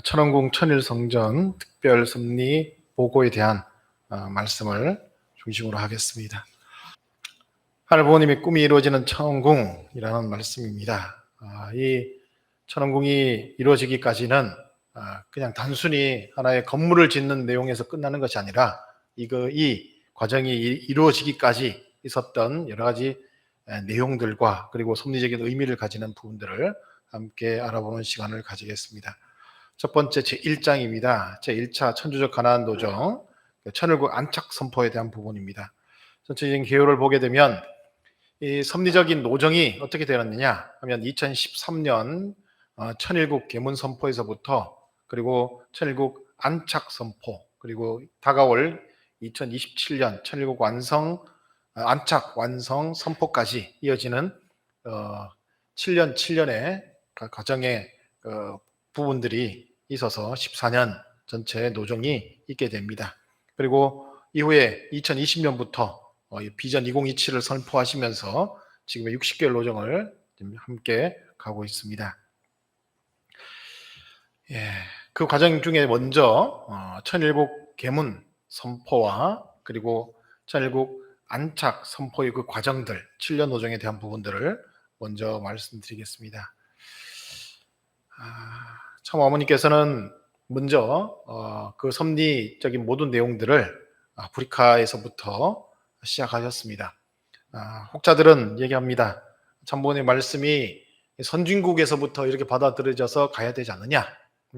천왕궁 천일성전 특별섭리 보고에 대한 말씀을 중심으로 하겠습니다. 하늘 부모님의 꿈이 이루어지는 천왕궁이라는 말씀입니다. 이 천왕궁이 이루어지기까지는 그냥 단순히 하나의 건물을 짓는 내용에서 끝나는 것이 아니라 이 과정이 이루어지기까지 있었던 여러 가지 내용들과 그리고 섭리적인 의미를 가지는 부분들을 함께 알아보는 시간을 가지겠습니다. 첫 번째 제1장입니다. 제1차 천주적 가나안 도정, 천일국 안착 선포에 대한 부분입니다. 전체적인 개요를 보게 되면 이 섭리적인 노정이 어떻게 되었느냐 하면 2013년 천일국 계문 선포에서부터 그리고 천일국 안착 선포 그리고 다가올 2027년 천일국 안착 완성 선포까지 이어지는 7년의 과정의 부분들이 있어서 14년 전체 노정이 있게 됩니다. 그리고 이후에 2020년부터 비전 2027을 선포하시면서 지금의 60개월 노정을 함께 가고 있습니다. 그 과정 중에 먼저 천일국 계문 선포와 그리고 천일국 안착 선포의 그 과정들, 7년 노정에 대한 부분들을 먼저 말씀드리겠습니다. 참 어머니께서는 먼저 그 섭리적인 모든 내용들을 아프리카에서부터 시작하셨습니다. 혹자들은 얘기합니다. 참부모님의 말씀이 선진국에서부터 이렇게 받아들여져서 가야 되지 않느냐,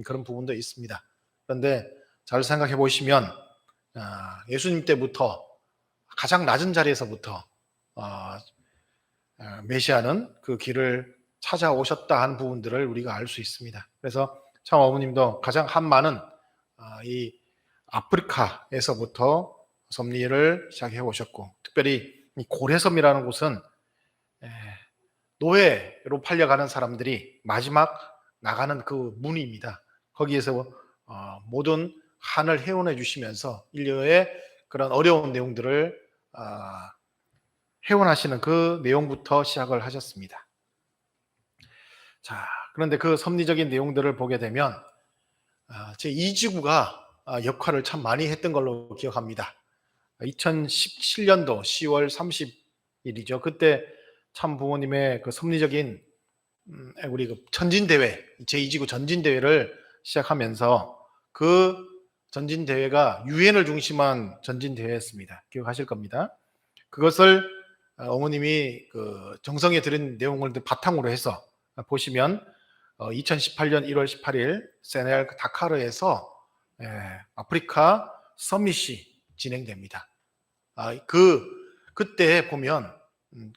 그런 부분도 있습니다. 그런데 잘 생각해 보시면 예수님 때부터 가장 낮은 자리에서부터 메시아는 그 길을 찾아오셨다 한 부분들을 우리가 알 수 있습니다. 그래서 참 어머님도 가장 한마는 이 아프리카에서부터 섭리를 시작해 오셨고, 특별히 이 고래섬이라는 곳은 노예로 팔려가는 사람들이 마지막 나가는 그 문입니다. 거기에서 모든 한을 해원해 주시면서 인류의 그런 어려운 내용들을 해원하시는 그 내용부터 시작을 하셨습니다. 자, 그런데 그 섭리적인 내용들을 보게 되면 제2지구가 역할을 참 많이 했던 걸로 기억합니다. 2017년도 10월 30일이죠. 그때 참 부모님의 그 섭리적인 우리 그 전진대회, 제2지구 전진대회를 시작하면서 그 전진대회가 유엔을 중심한 전진대회였습니다. 기억하실 겁니다. 그것을 어머님이 그 정성에 들인 내용을 바탕으로 해서 보시면 2018년 1월 18일 세네갈 다카르에서 아프리카 서밋이 진행됩니다. 그때 보면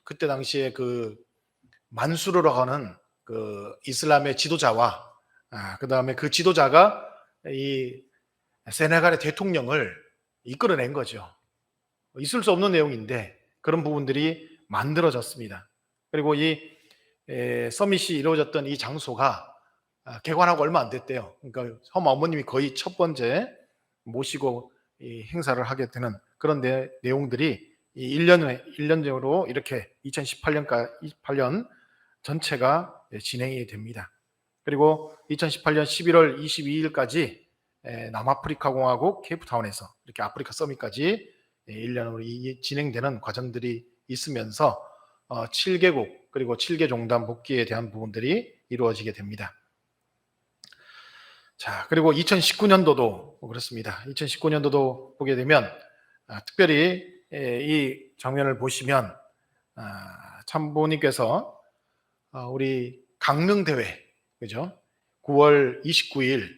그때 당시에 그 만수르라고 하는 그 이슬람의 지도자와 그 다음에 그 지도자가 이 세네갈의 대통령을 이끌어낸 거죠. 있을 수 없는 내용인데 그런 부분들이 만들어졌습니다. 그리고 이 서밋이 이루어졌던 이 장소가 개관하고 얼마 안 됐대요. 그러니까 어머님이 거의 첫 번째 모시고 이 행사를 하게 되는 그런 내용들이 1년으로 이렇게 2018년 전체가 진행이 됩니다. 그리고 2018년 11월 22일까지 남아프리카 공화국 케이프타운에서 이렇게 아프리카 서밋까지 1년으로 진행되는 과정들이 있으면서 7개국 그리고 7개 종단 복귀에 대한 부분들이 이루어지게 됩니다. 자, 그리고 2019년도도 그렇습니다. 2019년도도 보게 되면 특별히 이 장면을 보시면 참부모님께서 우리 강릉 대회, 그죠? 9월 29일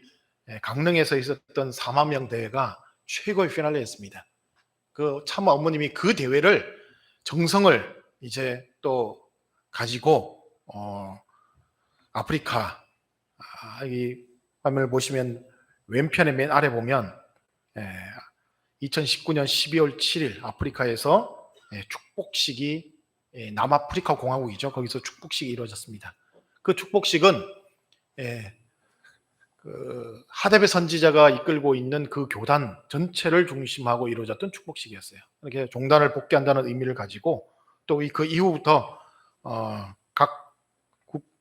강릉에서 있었던 4만 명 대회가 최고의 피날레였습니다. 그 참 어머님이 그 대회를 정성을 이제 또 가지고 아프리카 이 화면을 보시면 왼편의 맨 아래 보면 2019년 12월 7일 아프리카에서 축복식이 남아프리카 공화국이죠. 거기서 축복식이 이루어졌습니다. 그 축복식은 그 하데베 선지자가 이끌고 있는 그 교단 전체를 중심하고 이루어졌던 축복식이었어요. 이렇게 종단을 복귀한다는 의미를 가지고 또 그 이후부터 각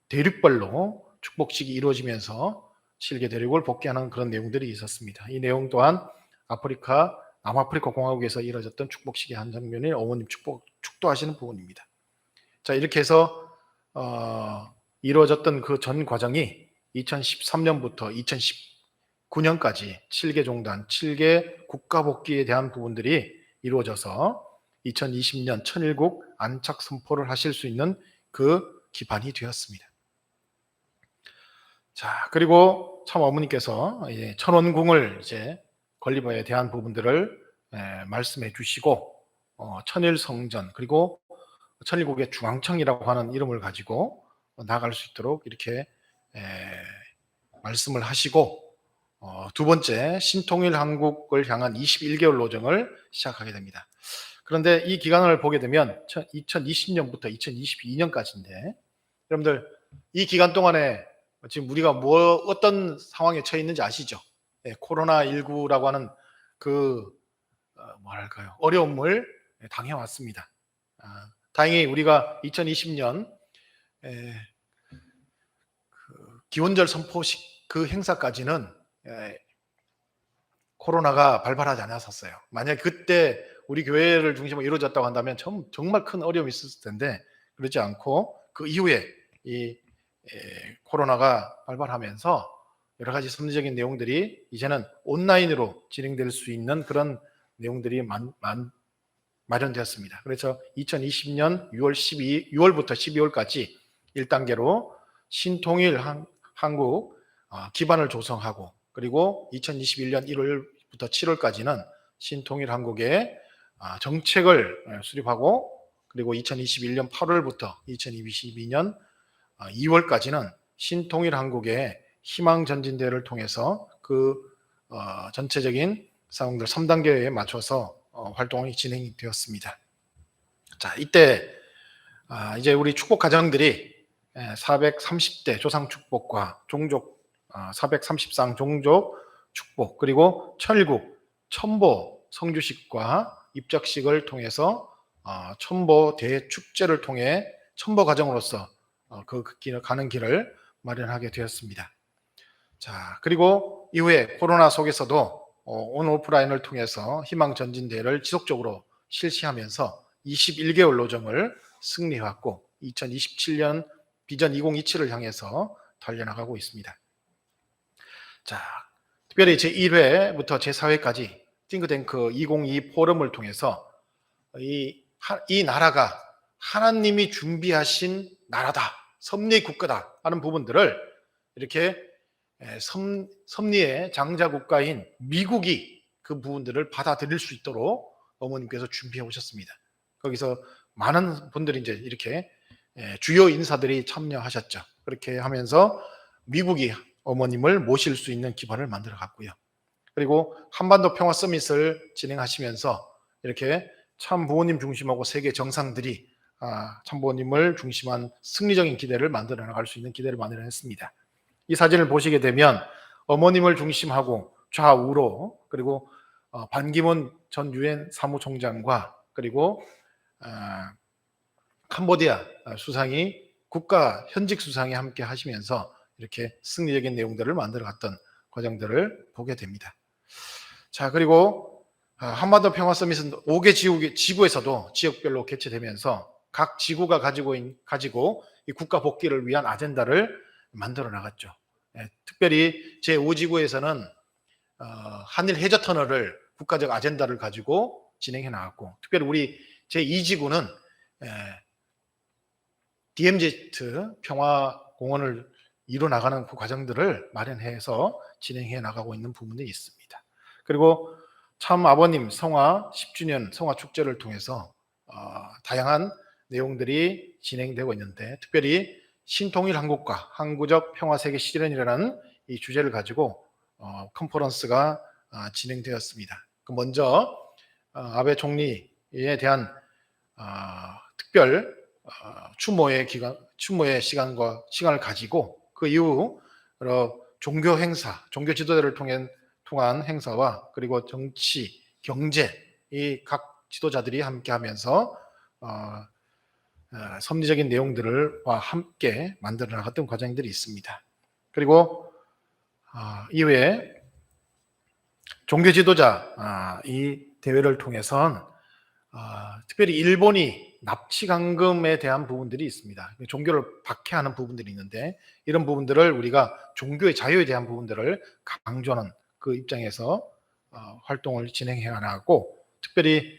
대륙별로 축복식이 이루어지면서 7개 대륙을 복귀하는 그런 내용들이 있었습니다. 이 내용 또한 남아프리카 공화국에서 이루어졌던 축복식의 한 장면이 어머님 축도하시는 부분입니다. 자, 이렇게 해서 이루어졌던 그 전 과정이 2013년부터 2019년까지 7개 종단, 7개 국가 복귀에 대한 부분들이 이루어져서 2020년 천일국 안착 선포를 하실 수 있는 그 기반이 되었습니다. 자, 그리고 참 어머니께서 천원궁을 이제 건립에 대한 부분들을 말씀해 주시고 천일성전 그리고 천일국의 중앙청이라고 하는 이름을 가지고 나아갈 수 있도록 이렇게 말씀을 하시고 두 번째 신통일 한국을 향한 21개월 노정을 시작하게 됩니다. 그런데 이 기간을 보게 되면 2020년부터 2022년까지인데 여러분들 이 기간 동안에 지금 우리가 어떤 상황에 처해 있는지 아시죠? 코로나19라고 하는 그 뭐랄까요 어려움을 당해왔습니다. 다행히 우리가 2020년 기원절 선포식 그 행사까지는 코로나가 발발하지 않았었어요. 만약 그때 우리 교회를 중심으로 이루어졌다고 한다면 정말 큰 어려움이 있었을 텐데 그렇지 않고 그 이후에 이 코로나가 발발하면서 여러 가지 섭리적인 내용들이 이제는 온라인으로 진행될 수 있는 그런 내용들이 마련되었습니다. 그래서 2020년 6월부터 12월까지 1단계로 신통일 한국 기반을 조성하고 그리고 2021년 1월부터 7월까지는 신통일 한국의 정책을 수립하고 그리고 2021년 8월부터 2022년 2월까지는 신통일 한국의 희망전진대회를 통해서 그 전체적인 사항들 3단계에 맞춰서 활동이 진행이 되었습니다. 자, 이때 이제 우리 축복 가정들이 430대 조상 축복과 종족 430상 종족 축복 그리고 천일국 천보 성주식과 입적식을 통해서 천보 대축제를 통해 천보 가정으로서 가는 길을 마련하게 되었습니다. 자, 그리고 이후에 코로나 속에서도 온오프라인을 통해서 희망전진대회를 지속적으로 실시하면서 21개월 노정을 승리해왔고 2027년 비전 2027을 향해서 달려나가고 있습니다. 자, 특별히 제1회부터 제4회까지 띵크탱크 2022 포럼을 통해서 이 나라가 하나님이 준비하신 나라다, 섭리의 국가다 하는 부분들을 이렇게 섭리의 장자 국가인 미국이 그 부분들을 받아들일 수 있도록 어머님께서 준비해 오셨습니다. 거기서 많은 분들이 이제 이렇게 주요 인사들이 참여하셨죠. 그렇게 하면서 미국이 어머님을 모실 수 있는 기반을 만들어 갔고요. 그리고 한반도 평화 서밋을 진행하시면서 이렇게 참부모님 중심하고 세계 정상들이 참부모님을 중심한 승리적인 기대를 만들어 나갈 수 있는 기대를 만들어냈습니다. 이 사진을 보시게 되면 어머님을 중심하고 좌우로 그리고 반기문 전 유엔 사무총장과 그리고 캄보디아 수상이 국가 현직 수상이 함께 하시면서 이렇게 승리적인 내용들을 만들어 갔던 과정들을 보게 됩니다. 자, 그리고 한반도 평화 서밋은 5개 지구에서도 지역별로 개최되면서 각 지구가 가지고 이 국가 복귀를 위한 아젠다를 만들어 나갔죠. 특별히 제5지구에서는 한일 해저 터널을 국가적 아젠다를 가지고 진행해 나갔고 특별히 우리 제2지구는 DMZ 평화공원을 이뤄나가는 그 과정들을 마련해서 진행해 나가고 있는 부분이 있습니다. 그리고 참 아버님 성화 10주년 성화 축제를 통해서 다양한 내용들이 진행되고 있는데 특별히 신통일 한국과 항구적 평화세계 실현이라는 이 주제를 가지고 컨퍼런스가 진행되었습니다. 먼저 아베 총리에 대한 특별 추모의 시간을 가지고 그 이후 여러 종교 행사, 종교 지도자를 통한 행사와 그리고 정치, 경제 이 각 지도자들이 함께하면서 섭리적인 내용들과 함께 만들어 나갔던 과정들이 있습니다. 그리고 이외에 종교 지도자 이 대회를 통해선 특별히 일본이 납치 강금에 대한 부분들이 있습니다. 종교를 박해하는 부분들이 있는데 이런 부분들을 우리가 종교의 자유에 대한 부분들을 강조하는 그 입장에서 활동을 진행해 나가고, 특별히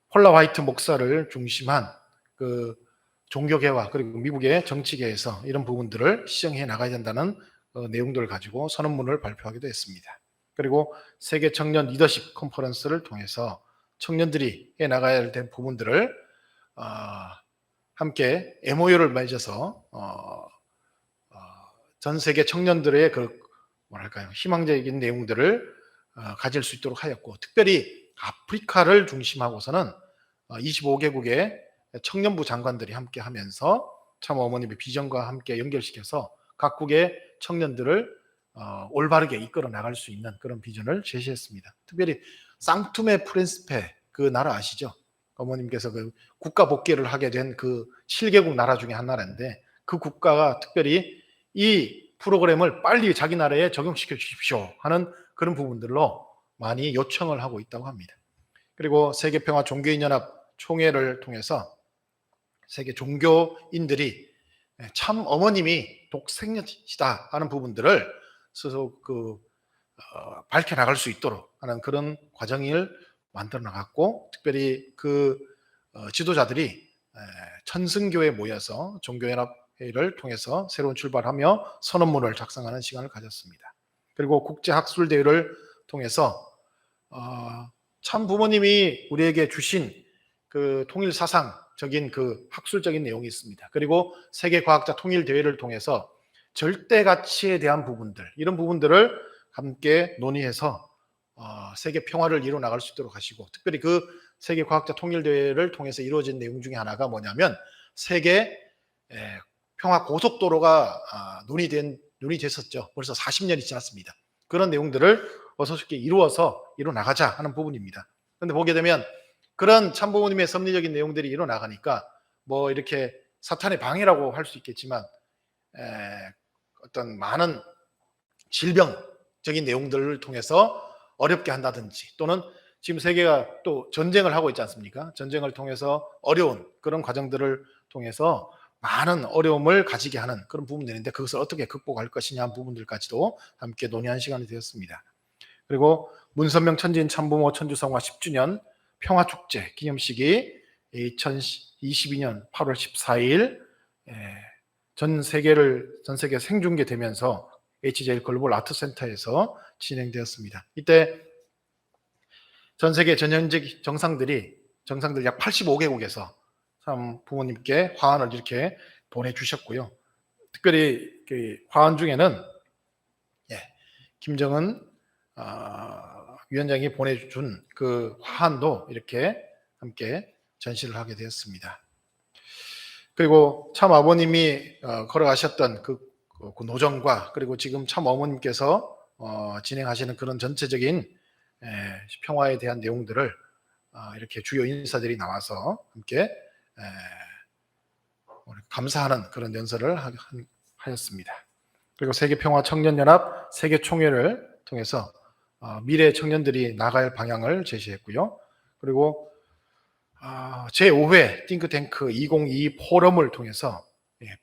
폴라 화이트 목사를 중심한 그 종교계와 그리고 미국의 정치계에서 이런 부분들을 시정해 나가야 된다는 내용들을 가지고 선언문을 발표하기도 했습니다. 그리고 세계 청년 리더십 컨퍼런스를 통해서 청년들이 해 나가야 될 부분들을 함께 MOU를 맺어서 전 세계 청년들의 그 희망적인 내용들을 가질 수 있도록 하였고, 특별히 아프리카를 중심하고서는 25개국의 청년부 장관들이 함께 하면서 참 어머님의 비전과 함께 연결시켜서 각국의 청년들을 올바르게 이끌어 나갈 수 있는 그런 비전을 제시했습니다. 특별히 상투메 프린시페, 그 나라 아시죠? 어머님께서 그 국가 복귀를 하게 된 그 7개국 나라 중에 한 나라인데 그 국가가 특별히 이 프로그램을 빨리 자기 나라에 적용시켜 주십시오 하는 그런 부분들로 많이 요청을 하고 있다고 합니다. 그리고 세계평화 종교인연합 총회를 통해서 세계 종교인들이 참 어머님이 독생녀시다 하는 부분들을 스스로 밝혀 나갈 수 있도록 하는 그런 과정을 만들어 나갔고, 특별히 그 지도자들이 천승교에 모여서 종교연합회의를 통해서 새로운 출발하며 선언문을 작성하는 시간을 가졌습니다. 그리고 국제학술대회를 통해서 참 부모님이 우리에게 주신 그 통일 사상적인 그 학술적인 내용이 있습니다. 그리고 세계과학자 통일대회를 통해서 절대 가치에 대한 부분들, 이런 부분들을 함께 논의해서 세계 평화를 이루어 나갈 수 있도록 하시고, 특별히 그 세계과학자 통일대회를 통해서 이루어진 내용 중에 하나가 뭐냐면 세계 평화 고속도로가 논의됐었죠. 벌써 40년이 지났습니다. 그런 내용들을 어서 쉽게 이루어 나가자 하는 부분입니다. 그런데 보게 되면 그런 참부모님의 섭리적인 내용들이 이루어 나가니까 뭐 이렇게 사탄의 방해라고 할 수 있겠지만 어떤 많은 질병적인 내용들을 통해서 어렵게 한다든지, 또는 지금 세계가 또 전쟁을 하고 있지 않습니까? 전쟁을 통해서 어려운 그런 과정들을 통해서 많은 어려움을 가지게 하는 그런 부분들인데 그것을 어떻게 극복할 것이냐 하는 부분들까지도 함께 논의한 시간이 되었습니다. 그리고 문선명 천지인 참부모 천주성화 10주년 평화축제 기념식이 2022년 8월 14일 전 세계 생중계되면서 HJ 글로벌 아트센터에서 진행되었습니다. 이때 전 세계 전현직 정상들 약 85개국에서 참 부모님께 화환을 이렇게 보내주셨고요. 특별히 그 화환 중에는 김정은 위원장이 보내준 그 화환도 이렇게 함께 전시를 하게 되었습니다. 그리고 참 아버님이 걸어가셨던 그 노정과 그리고 지금 참 어머님께서 진행하시는 그런 전체적인 평화에 대한 내용들을 이렇게 주요 인사들이 나와서 함께 감사하는 그런 연설을 하였습니다. 그리고 세계평화청년연합 세계총회를 통해서 미래 청년들이 나갈 방향을 제시했고요. 그리고 제5회 띵크탱크 2022 포럼을 통해서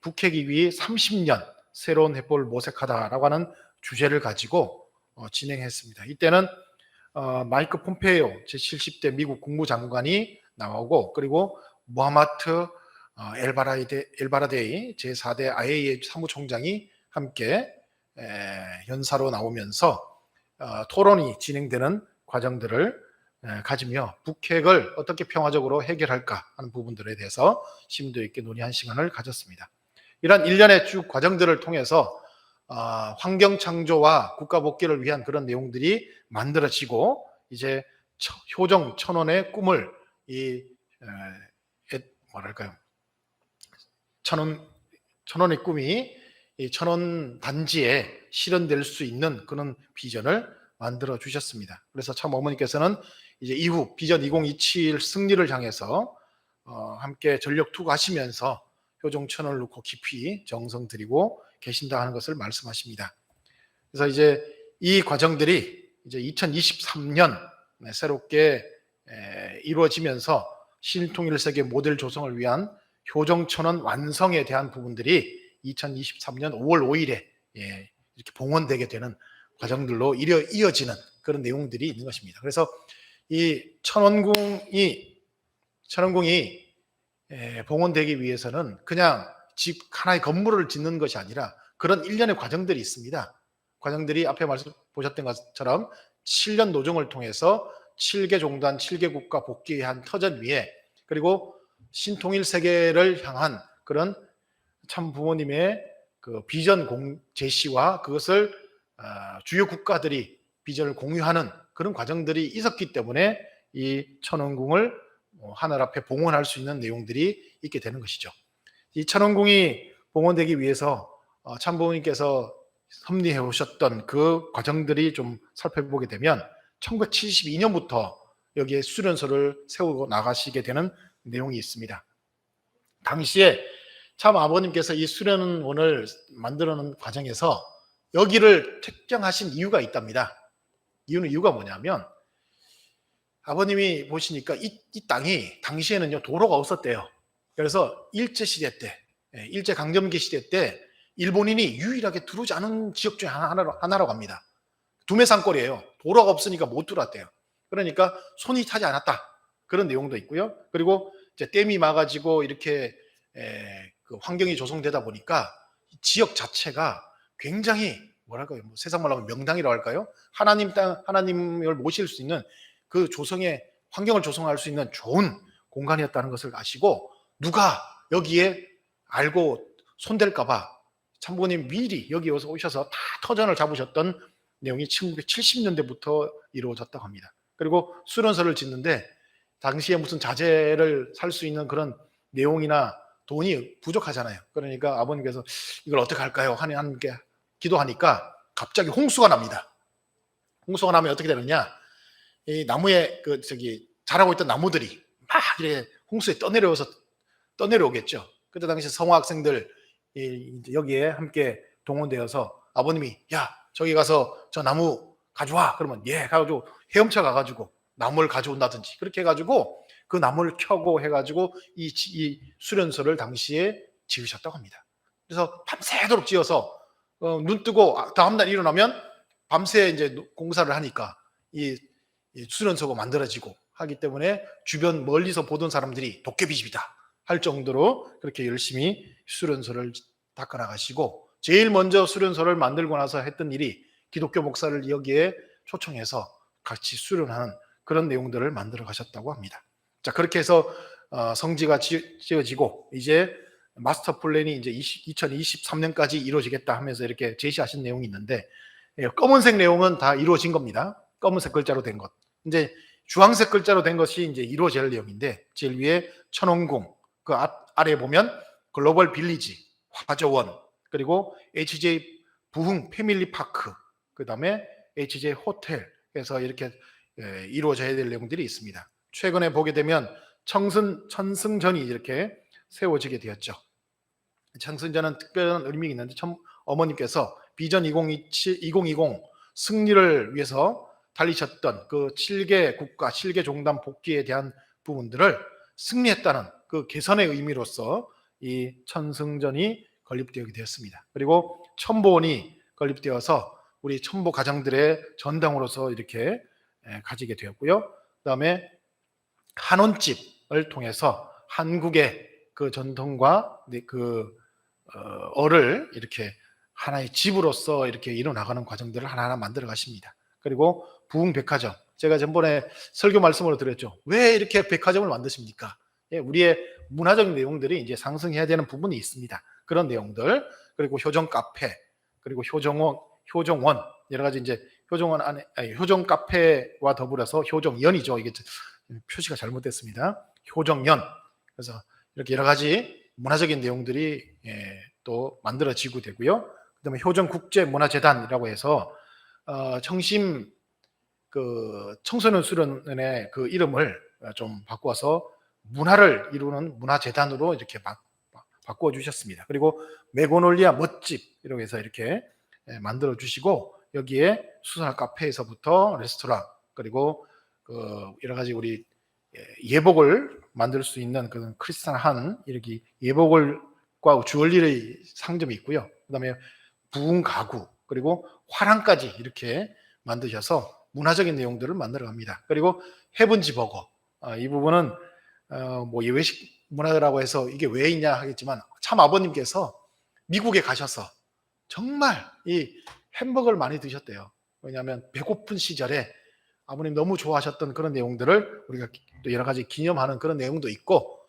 북핵 이후 30년 새로운 해법을 모색하다라고 하는 주제를 가지고 진행했습니다. 이때는 마이크 폼페이오 제70대 미국 국무장관이 나오고, 그리고 무하마트 엘바라데이 제4대 IAEA 사무총장이 함께 연사로 나오면서 토론이 진행되는 과정들을 가지며 북핵을 어떻게 평화적으로 해결할까 하는 부분들에 대해서 심도 있게 논의한 시간을 가졌습니다. 이런 일련의 쭉 과정들을 통해서 환경 창조와 국가 복귀를 위한 그런 내용들이 만들어지고, 이제 효정 천원의 꿈을 천원의 꿈이 이 천원 단지에 실현될 수 있는 그런 비전을 만들어 주셨습니다. 그래서 참 어머니께서는 이제 이후 비전 2027 승리를 향해서 함께 전력 투구하시면서 효정 천원을 놓고 깊이 정성 들이고 계신다 하는 것을 말씀하십니다. 그래서 이제 이 과정들이 이제 2023년 새롭게 이루어지면서 신통일세계 모델 조성을 위한 효정천원 완성에 대한 부분들이 2023년 5월 5일에 이렇게 봉헌되게 되는 과정들로 이어지는 그런 내용들이 있는 것입니다. 그래서 이 천원궁이 봉헌되기 위해서는 그냥 집 하나의 건물을 짓는 것이 아니라 그런 일련의 과정들이 있습니다. 과정들이 앞에 보셨던 것처럼 7년 노정을 통해서 7개 종단, 7개 국가 복귀한 터전 위에 그리고 신통일 세계를 향한 그런 참 부모님의 그 비전 제시와 그것을 주요 국가들이 비전을 공유하는 그런 과정들이 있었기 때문에 이 천원궁을 하늘 앞에 봉헌할 수 있는 내용들이 있게 되는 것이죠. 이 천원궁이 봉헌되기 위해서 참부모님께서 섭리해 오셨던 그 과정들이 좀 살펴보게 되면 1972년부터 여기에 수련소를 세우고 나가시게 되는 내용이 있습니다. 당시에 참 아버님께서 이 수련원을 만들어놓은 과정에서 여기를 택정하신 이유가 있답니다. 이유가 뭐냐면 아버님이 보시니까 이 땅이 당시에는요 도로가 없었대요. 그래서 일제시대 때, 일제강점기 시대 때 일본인이 유일하게 들어오지 않은 지역 중에 하나라고 합니다. 두메산골이에요. 도로가 없으니까 못 들어왔대요. 그러니까 손이 타지 않았다. 그런 내용도 있고요. 그리고 이제 댐이 막아지고 이렇게 그 환경이 조성되다 보니까 지역 자체가 굉장히 뭐랄까요? 세상 말로 하면 명당이라고 할까요? 하나님을 모실 수 있는 그 조성의 환경을 조성할 수 있는 좋은 공간이었다는 것을 아시고 누가 여기에 알고 손댈까봐 참부모님 미리 여기 오셔서 다 터전을 잡으셨던 내용이 1970년대부터 이루어졌다고 합니다. 그리고 수련소를 짓는데 당시에 무슨 자재를 살 수 있는 그런 내용이나 돈이 부족하잖아요. 그러니까 아버님께서 이걸 어떻게 할까요? 하나님께 기도하니까 갑자기 홍수가 납니다. 홍수가 나면 어떻게 되느냐? 이 나무에 자라고 있던 나무들이 막 이렇게 홍수에 떠내려오겠죠. 그때 당시 성화 학생들 여기에 함께 동원되어서 아버님이 야 저기 가서 저 나무 가져와 그러면 가지고 헤엄쳐 가가지고 나무를 가져온다든지 그렇게 해가지고 그 나무를 켜고 해가지고 이 수련소를 당시에 지으셨다고 합니다. 그래서 밤새도록 지어서 눈 뜨고 다음날 일어나면 밤새 이제 공사를 하니까 이 수련소가 만들어지고 하기 때문에 주변 멀리서 보던 사람들이 도깨비집이다 할 정도로 그렇게 열심히 수련소를 닦아나가시고 제일 먼저 수련소를 만들고 나서 했던 일이 기독교 목사를 여기에 초청해서 같이 수련하는 그런 내용들을 만들어 가셨다고 합니다. 자, 그렇게 해서 성지가 지어지고 이제 마스터 플랜이 이제 2023년까지 이루어지겠다 하면서 이렇게 제시하신 내용이 있는데 검은색 내용은 다 이루어진 겁니다. 검은색 글자로 된 것. 이제 주황색 글자로 된 것이 이제 이루어질 내용인데 제일 위에 천원궁, 그 아래에 보면 글로벌 빌리지, 화저원, 그리고 HJ 부흥 패밀리 파크, 그 다음에 HJ 호텔에서 이렇게 이루어져야 될 내용들이 있습니다. 최근에 보게 되면 천승전이 이렇게 세워지게 되었죠. 천승전은 특별한 의미가 있는데 어머님께서 비전 2020 승리를 위해서 달리셨던 그 7개 국가, 7개 종단 복귀에 대한 부분들을 승리했다는 그 개선의 의미로서 이 천승전이 건립되게 되었습니다. 그리고 천보원이 건립되어서 우리 천보 가정들의 전당으로서 이렇게 가지게 되었고요. 그 다음에 한원집을 통해서 한국의 그 전통과 그 어를 이렇게 하나의 집으로서 이렇게 이뤄나가는 과정들을 하나하나 만들어 가십니다. 그리고 부흥백화점, 제가 전번에 설교 말씀으로 드렸죠. 왜 이렇게 백화점을 만드십니까? 우리의 문화적인 내용들이 이제 상승해야 되는 부분이 있습니다. 그런 내용들, 그리고 효정 카페, 그리고 효정원 여러 가지 이제 효정원 안에 효정 카페와 더불어서 효정연이죠. 이게 표시가 잘못됐습니다. 효정연. 그래서 이렇게 여러 가지 문화적인 내용들이 또 만들어지고 되고요. 그다음에 효정국제문화재단이라고 해서 청심 그 청소년 수련원의 그 이름을 좀 바꾸어서 문화를 이루는 문화재단으로 이렇게 바꾸어 주셨습니다. 그리고 메고놀리아 멋집 이렇게 해서 이렇게 만들어 주시고, 여기에 수선화 카페에서부터 레스토랑, 그리고 여러 가지 우리 예복을 만들 수 있는 그런 크리스탈한 이렇게 예복을과 주얼리의 상점이 있고요. 그다음에 부흥 가구, 그리고 화랑까지 이렇게 만드셔서 문화적인 내용들을 만들어 갑니다. 그리고 헤븐지 버거, 이 부분은 뭐 외식 문화라고 해서 이게 왜 있냐 하겠지만, 참 아버님께서 미국에 가셔서 정말 이 햄버거를 많이 드셨대요. 왜냐하면 배고픈 시절에 아버님 너무 좋아하셨던 그런 내용들을 우리가 또 여러 가지 기념하는 그런 내용도 있고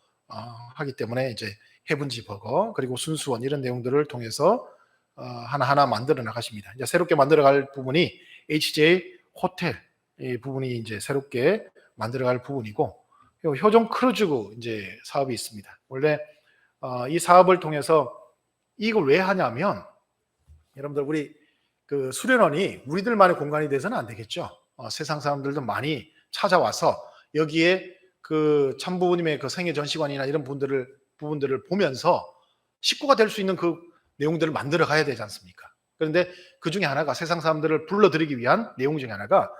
하기 때문에, 이제 헤븐지 버거, 그리고 순수원, 이런 내용들을 통해서 하나하나 만들어 나가십니다. 이제 새롭게 만들어갈 부분이 HJ 호텔, 이 부분이 이제 새롭게 만들어갈 부분이고, 효종 크루즈 이제 사업이 있습니다. 원래 이 사업을 통해서 이걸 왜 하냐면, 여러분들 우리 그 수련원이 우리들만의 공간이 돼서는 안 되겠죠. 세상 사람들도 많이 찾아와서 여기에 그 참부모님의 그 생애 전시관이나 이런 부분들을 보면서 식구가 될 수 있는 그 내용들을 만들어 가야 되지 않습니까? 그런데 그 중에 하나가, 세상 사람들을 불러들이기 위한 내용 중에 하나가,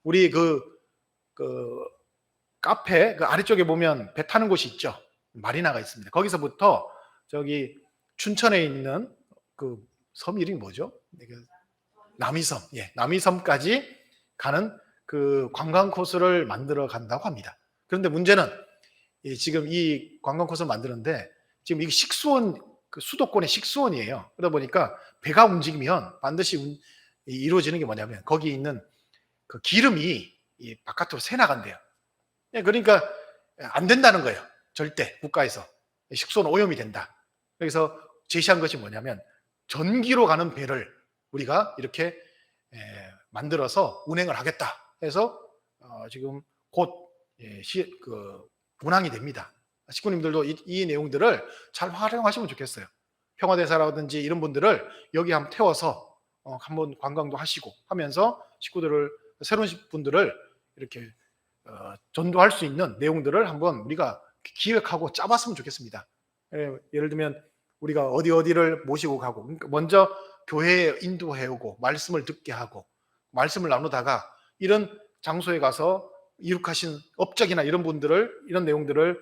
우리 그 카페 그 아래쪽에 보면 배 타는 곳이 있죠. 마리나가 있습니다. 거기서부터 저기 춘천에 있는 그 섬 이름이 뭐죠? 남이섬, 남이섬까지 가는 그 관광 코스를 만들어 간다고 합니다. 그런데 문제는 지금 이 관광 코스를 만드는데, 지금 이게 식수원, 그 수도권의 식수원이에요. 그러다 보니까 배가 움직이면 반드시 이루어지는 게 뭐냐면, 거기 있는 그 기름이 바깥으로 새 나간대요. 그러니까 안 된다는 거예요. 절대 국가에서 식수원 오염이 된다. 그래서 제시한 것이 뭐냐면, 전기로 가는 배를 우리가 이렇게 만들어서 운행을 하겠다 해서 지금 곧 운항이 됩니다. 식구님들도 이 내용들을 잘 활용하시면 좋겠어요. 평화대사라든지 이런 분들을 여기 한번 태워서 한번 관광도 하시고 하면서 식구들을, 새로운 분들을 이렇게 전도할 수 있는 내용들을 한번 우리가 기획하고 짜봤으면 좋겠습니다. 예를 들면 우리가 어디를 모시고 가고, 먼저 교회에 인도해 오고 말씀을 듣게 하고 말씀을 나누다가 이런 장소에 가서 이룩하신 업적이나 이런 분들을, 이런 내용들을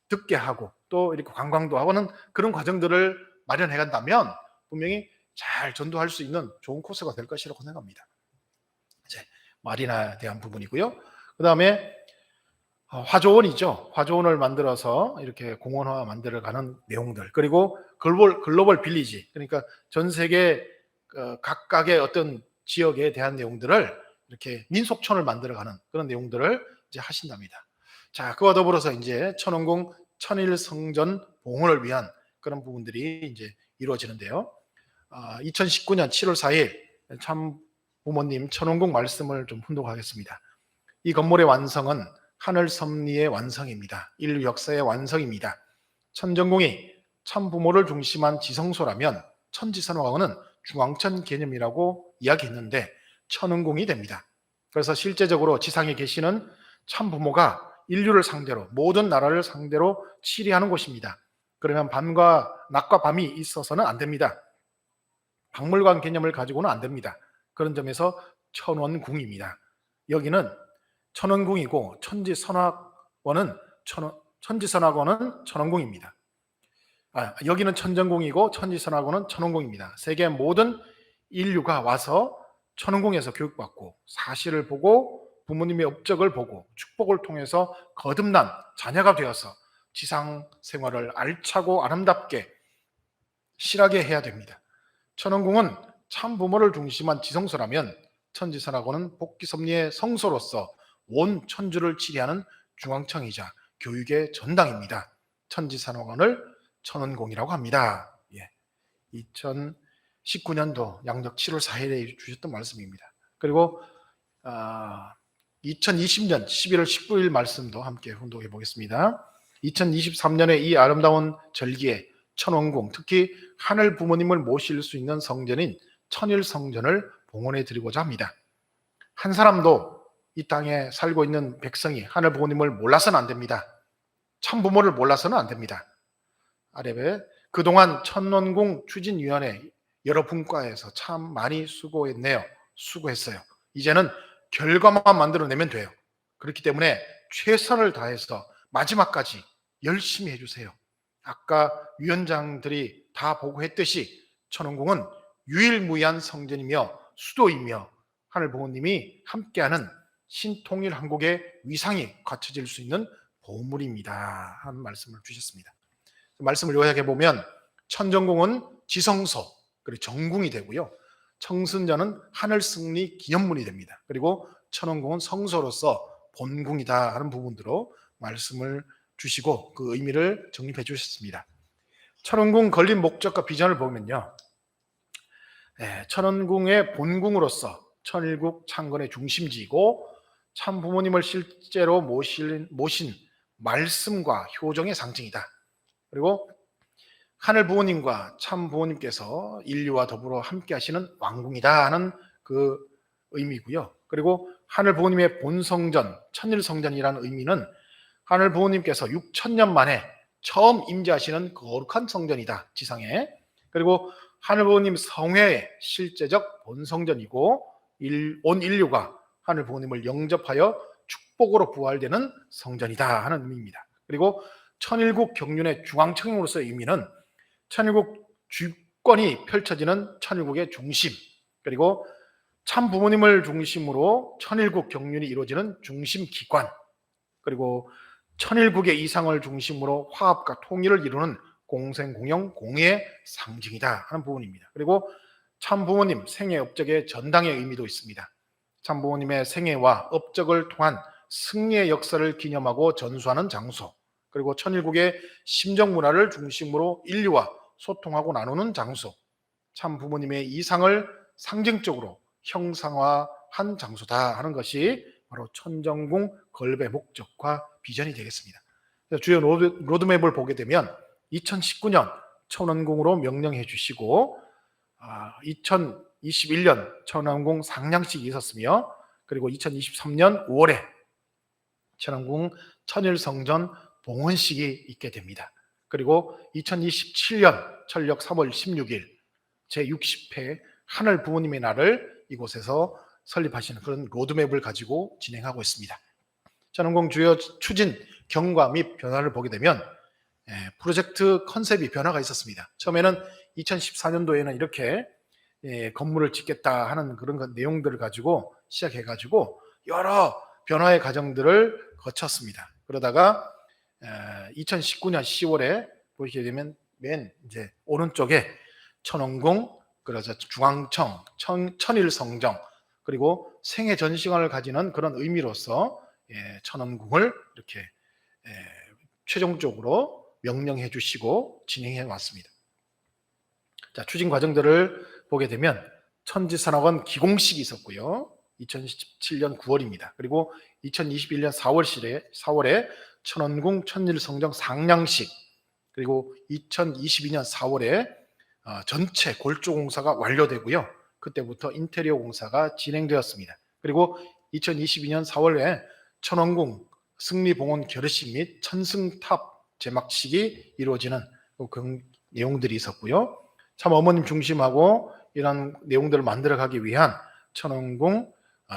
듣게 하고 또 이렇게 관광도 하고는 그런 과정들을 마련해 간다면 분명히 잘 전도할 수 있는 좋은 코스가 될 것이라고 생각합니다. 이제 마리나에 대한 부분이고요. 그 다음에 화조원이죠. 화조원을 만들어서 이렇게 공원화 만들어가는 내용들, 그리고 글로벌 빌리지, 그러니까 전 세계 각각의 어떤 지역에 대한 내용들을 이렇게 민속촌을 만들어가는 그런 내용들을 이제 하신답니다. 자, 그와 더불어서 이제 천원궁 천일성전 봉헌을 위한 그런 부분들이 이제 이루어지는데요. 2019년 7월 4일 참 부모님 천원궁 말씀을 좀 훈독하겠습니다. 이 건물의 완성은 하늘 섭리의 완성입니다. 인류 역사의 완성입니다. 천정궁이 참부모를 중심한 지성소라면 천지선화궁은 중앙천 개념이라고 이야기했는데 천은궁이 됩니다. 그래서 실제적으로 지상에 계시는 참부모가 인류를 상대로, 모든 나라를 상대로 치리하는 곳입니다. 그러면 낮과 밤이 있어서는 안 됩니다. 박물관 개념을 가지고는 안 됩니다. 그런 점에서 천원궁입니다. 여기는 천원궁이고 천지선화원은 천원궁입니다. 여기는 천정궁이고 천지선화원은 천원궁입니다. 세계 모든 인류가 와서 천원궁에서 교육받고 사실을 보고 부모님의 업적을 보고 축복을 통해서 거듭난 자녀가 되어서 지상 생활을 알차고 아름답게 실하게 해야 됩니다. 천원궁은 참 부모를 중심한 지성소라면 천지선화원은 복귀섭리의 성소로서 온 천주를 치리하는 중앙청이자 교육의 전당입니다. 천지선화원을 천원궁이라고 합니다. 2019년도 양력 7월 4일에 주셨던 말씀입니다. 그리고 2020년 11월 19일 말씀도 함께 훈독해 보겠습니다. 2023년에 이 아름다운 절기에 천원궁, 특히 하늘 부모님을 모실 수 있는 성전인 천일성전을 봉헌해 드리고자 합니다. 한 사람도 이 땅에 살고 있는 백성이 하늘 부모님을 몰라서는 안 됩니다. 참 부모를 몰라서는 안 됩니다. 아래에 그동안 천원궁 추진위원회 여러 분과에서 참 많이 수고했네요. 수고했어요. 이제는 결과만 만들어내면 돼요. 그렇기 때문에 최선을 다해서 마지막까지 열심히 해주세요. 아까 위원장들이 다 보고했듯이 천원궁은 유일무이한 성전이며 수도이며 하늘부모님이 함께하는 신통일 한국의 위상이 갖춰질 수 있는 보물입니다 하는 말씀을 주셨습니다. 말씀을 요약해 보면 천정궁은 지성소 그리고 정궁이 되고요, 청순전은 하늘승리 기념문이 됩니다. 그리고 천원궁은 성소로서 본궁이다 하는 부분으로 말씀을 주시고 그 의미를 정립해 주셨습니다. 천원궁 건립 목적과 비전을 보면요, 천원궁의 본궁으로서 천일국 창건의 중심지이고 참 부모님을 실제로 모신 말씀과 효정의 상징이다. 그리고 하늘 부모님과 참 부모님께서 인류와 더불어 함께 하시는 왕궁이다 하는 그 의미고요. 그리고 하늘 부모님의 본성전, 천일성전이라는 의미는 하늘 부모님께서 6천년 만에 처음 임재하시는 거룩한 성전이다, 지상에. 그리고 하늘 부모님 성회의 실제적 본성전이고 온 인류가 하늘 부모님을 영접하여 축복으로 부활되는 성전이다 하는 의미입니다. 그리고 천일국 경륜의 중앙청으로서의 의미는 천일국 주권이 펼쳐지는 천일국의 중심, 그리고 참 부모님을 중심으로 천일국 경륜이 이루어지는 중심 기관, 그리고 천일국의 이상을 중심으로 화합과 통일을 이루는 공생공영 공의의 상징이다 하는 부분입니다. 그리고 참 부모님 생애 업적의 전당의 의미도 있습니다. 참 부모님의 생애와 업적을 통한 승리의 역사를 기념하고 전수하는 장소, 그리고 천일국의 심정 문화를 중심으로 인류와 소통하고 나누는 장소, 참 부모님의 이상을 상징적으로 형상화한 장소다 하는 것이 바로 천정궁 건립의 목적과 비전이 되겠습니다. 주요 로드맵을 보게 되면 2019년 천원궁으로 명령해 주시고 2021년 천원궁 상냥식이 있었으며, 그리고 2023년 5월에 천원궁 천일성전 봉헌식이 있게 됩니다. 그리고 2027년 철력 3월 16일 제60회 하늘 부모님의 날을 이곳에서 설립하시는 그런 로드맵을 가지고 진행하고 있습니다. 천원궁 주요 추진 경과 및 변화를 보게 되면 프로젝트 컨셉이 변화가 있었습니다. 처음에는 2014년도에는 이렇게 건물을 짓겠다 하는 그런 내용들을 가지고 시작해가지고 여러 변화의 과정들을 거쳤습니다. 그러다가 2019년 10월에 보시게 되면 맨 이제 오른쪽에 천원궁, 그래서 중앙청, 천일성정, 그리고 생애 전시관을 가지는 그런 의미로서 천원궁을 이렇게 최종적으로 명령해 주시고 진행해 왔습니다. 자, 추진 과정들을 보게 되면 천지산업원 기공식이 있었고요. 2017년 9월입니다. 그리고 2021년 4월에 천원궁 천일성정 상냥식, 그리고 2022년 4월에 전체 골조 공사가 완료되고요. 그때부터 인테리어 공사가 진행되었습니다. 그리고 2022년 4월에 천원궁 승리봉헌 결의식 및 천승탑 제막식이 이루어지는 그 내용들이 있었고요. 참 어머님 중심하고 이런 내용들을 만들어가기 위한 천원궁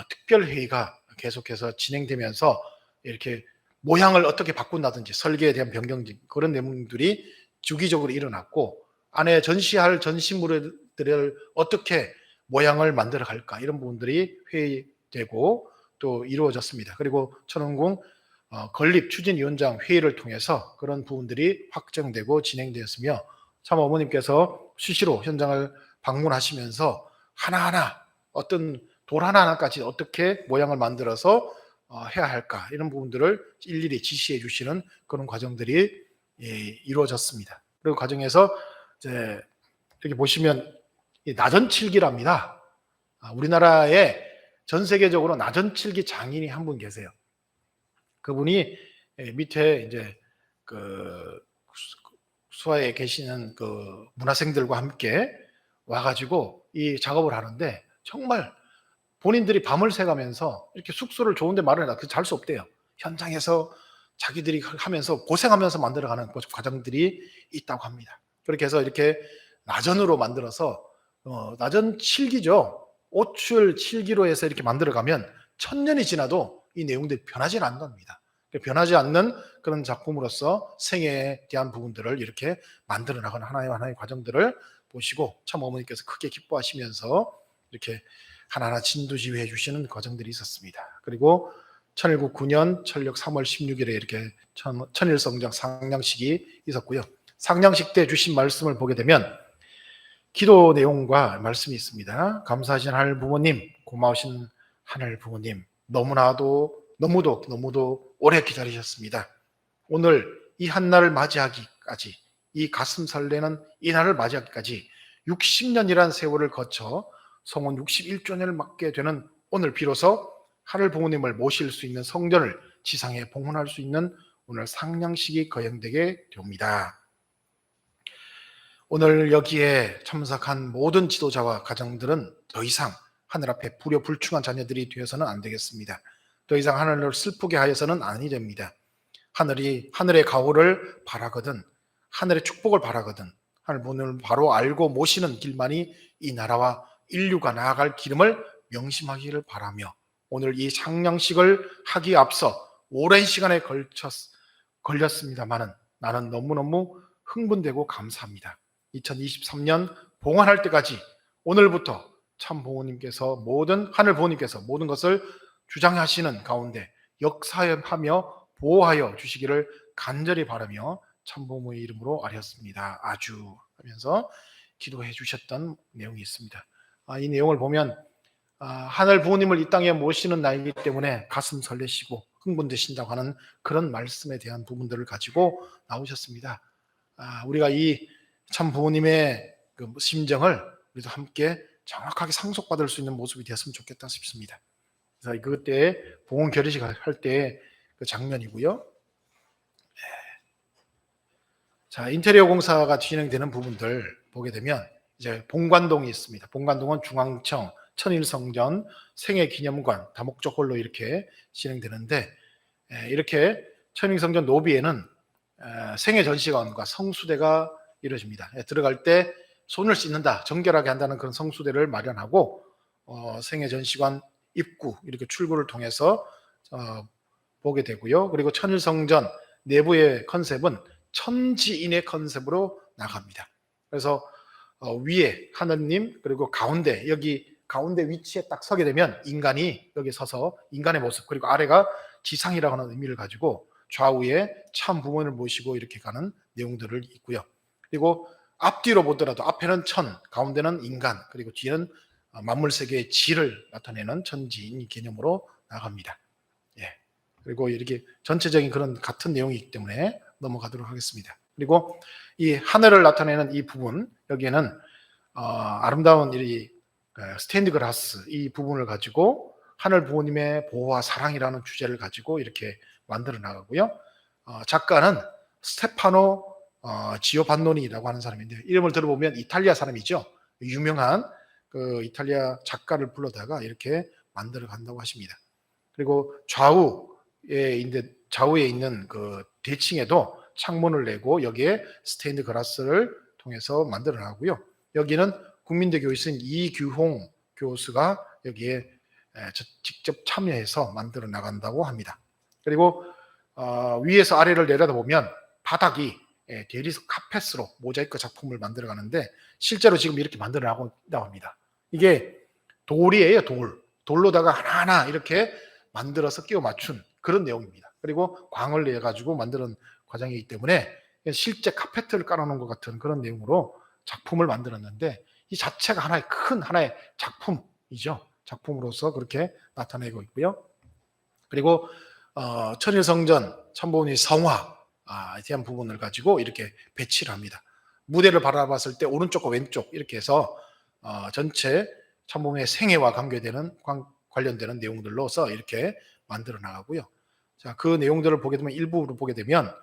특별회의가 계속해서 진행되면서 이렇게 모양을 어떻게 바꾼다든지 설계에 대한 변경 그런 내용들이 주기적으로 일어났고, 안에 전시할 전시물들을 어떻게 모양을 만들어 갈까 이런 부분들이 회의되고 또 이루어졌습니다. 그리고 천원궁 건립 추진위원장 회의를 통해서 그런 부분들이 확정되고 진행되었으며, 참 어머님께서 수시로 현장을 방문하시면서 하나하나 어떤 돌 하나하나까지 어떻게 모양을 만들어서 해야 할까 이런 부분들을 일일이 지시해 주시는 그런 과정들이 이루어졌습니다. 그리고 과정에서 이제 이렇게 보시면 나전칠기랍니다. 우리나라에 전 세계적으로 나전칠기 장인이 한 분 계세요. 그분이 밑에 이제 그 수하에 계시는 그 문화생들과 함께 와가지고 이 작업을 하는데 정말 본인들이 밤을 새가면서 이렇게 숙소를 좋은데 마련해놔. 잘 수 없대요. 현장에서 자기들이 하면서 고생하면서 만들어가는 과정들이 있다고 합니다. 그렇게 해서 이렇게 나전으로 만들어서 나전 칠기죠. 옷줄 칠기로 해서 이렇게 만들어가면 1000년이 지나도 이 내용들이 변하지 않는답니다. 변하지 않는 그런 작품으로서 생애에 대한 부분들을 이렇게 만들어 나가는 하나의 과정들을 보시고 참 어머니께서 크게 기뻐하시면서 이렇게 하나하나 진두지휘해 주시는 과정들이 있었습니다. 그리고 1199년 천력 3월 16일에 이렇게 천일성장 상냥식이 있었고요. 상냥식 때 주신 말씀을 보게 되면 기도 내용과 말씀이 있습니다. 감사하신 하늘 부모님, 고마우신 하늘 부모님, 너무도 오래 기다리셨습니다. 오늘 이 한날을 맞이하기까지, 이 가슴 설레는 이 날을 맞이하기까지 60년이란 세월을 거쳐 성원 61조년을 맞게 되는 오늘 비로소 하늘 부모님을 모실 수 있는 성전을 지상에 봉헌할 수 있는 오늘 상냥식이 거행되게 됩니다. 오늘 여기에 참석한 모든 지도자와 가정들은 더 이상 하늘 앞에 불효불충한 자녀들이 되어서는 안 되겠습니다. 더 이상 하늘을 슬프게 하여서는 아니 됩니다. 하늘의 가호를 바라거든, 하늘의 축복을 바라거든, 하늘 부모님을 바로 알고 모시는 길만이 이 나라와 인류가 나아갈 기름을 명심하기를 바라며, 오늘 이 상냥식을 하기에 앞서 오랜 시간에 걸렸습니다만은 나는 너무너무 흥분되고 감사합니다. 2023년 봉헌할 때까지 오늘부터 참 부모님께서 하늘 부모님께서 모든 것을 주장하시는 가운데 역사하며 보호하여 주시기를 간절히 바라며 참 부모의 이름으로 아뢰었습니다. 아주 하면서 기도해 주셨던 내용이 있습니다. 이 내용을 보면 하늘 부모님을 이 땅에 모시는 나이기 때문에 가슴 설레시고 흥분되신다고 하는 그런 말씀에 대한 부분들을 가지고 나오셨습니다. 우리가 이 참 부모님의 그 심정을 우리도 함께 정확하게 상속받을 수 있는 모습이 되었으면 좋겠다 싶습니다. 그래서 그때 봉헌 결의식 할 때 그 장면이고요. 자, 인테리어 공사가 진행되는 부분들 보게 되면 이제 본관동이 있습니다. 본관동은 중앙청, 천일성전, 생애기념관, 다목적 홀로 이렇게 진행되는데, 이렇게 천일성전 로비에는 생애전시관과 성수대가 이루어집니다. 들어갈 때 손을 씻는다, 정결하게 한다는 그런 성수대를 마련하고 생애전시관 입구, 이렇게 출구를 통해서 보게 되고요. 그리고 천일성전 내부의 컨셉은 천지인의 컨셉으로 나갑니다. 그래서 위에 하느님, 그리고 가운데, 여기 가운데 위치에 딱 서게 되면 인간이 여기 서서 인간의 모습, 그리고 아래가 지상이라고 하는 의미를 가지고 좌우에 참 부모님을 모시고 이렇게 가는 내용들을 있고요. 그리고 앞뒤로 보더라도 앞에는 천, 가운데는 인간, 그리고 뒤에는 만물세계의 질을 나타내는 천지인 개념으로 나갑니다. 그리고 이렇게 전체적인 그런 같은 내용이기 때문에 넘어가도록 하겠습니다. 그리고 이 하늘을 나타내는 이 부분, 여기에는 아름다운 이 스테인드 글라스 이 부분을 가지고 하늘 부모님의 보호와 사랑이라는 주제를 가지고 이렇게 만들어 나가고요. 작가는 스테파노 지오반노니라고 하는 사람인데, 이름을 들어보면 이탈리아 사람이죠. 유명한 그 이탈리아 작가를 불러다가 이렇게 만들어 간다고 하십니다. 그리고 좌우에 있는 그 대칭에도 창문을 내고 여기에 스테인드 글라스를 통해서 만들어 나가고요. 여기는 국민대 교수인 이규홍 교수가 여기에 직접 참여해서 만들어 나간다고 합니다. 그리고 위에서 아래를 내려다보면 바닥이 대리석 카펫으로 모자이크 작품을 만들어 가는데, 실제로 지금 이렇게 만들어 나간다고 합니다. 이게 돌이에요. 돌로다가 하나하나 이렇게 만들어서 끼워 맞춘 그런 내용입니다. 그리고 광을 내 가지고 만드는 과정이기 때문에 실제 카페트를 깔아놓은 것 같은 그런 내용으로 작품을 만들었는데, 이 자체가 하나의 작품이죠. 작품으로서 그렇게 나타내고 있고요. 그리고 천일성전 참부모님 성화에 대한 부분을 가지고 이렇게 배치를 합니다. 무대를 바라봤을 때 오른쪽과 왼쪽 이렇게 해서 전체 참부모님의 생애와 관련되는 내용들로서 이렇게 만들어 나가고요. 자, 그 내용들을 보게 되면 일부로 보게 되면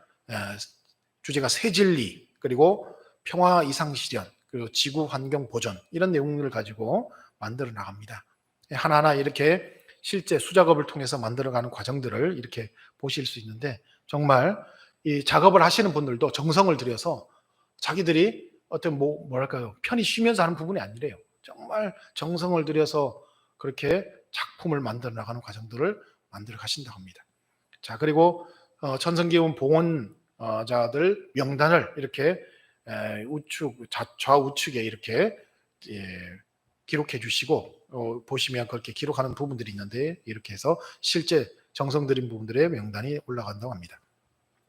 주제가 새진리, 그리고 평화 이상실현, 그리고 지구 환경 보전, 이런 내용들을 가지고 만들어 나갑니다. 하나하나 이렇게 실제 수작업을 통해서 만들어가는 과정들을 이렇게 보실 수 있는데, 정말 이 작업을 하시는 분들도 정성을 들여서 자기들이 어떤 뭐랄까요, 편히 쉬면서 하는 부분이 아니래요. 정말 정성을 들여서 그렇게 작품을 만들어 나가는 과정들을 만들어 가신다고 합니다. 자, 그리고 천성기운 봉헌자들 명단을 이렇게 좌우측에 이렇게 기록해 주시고, 보시면 그렇게 기록하는 부분들이 있는데, 이렇게 해서 실제 정성 들인 부분들의 명단이 올라간다고 합니다.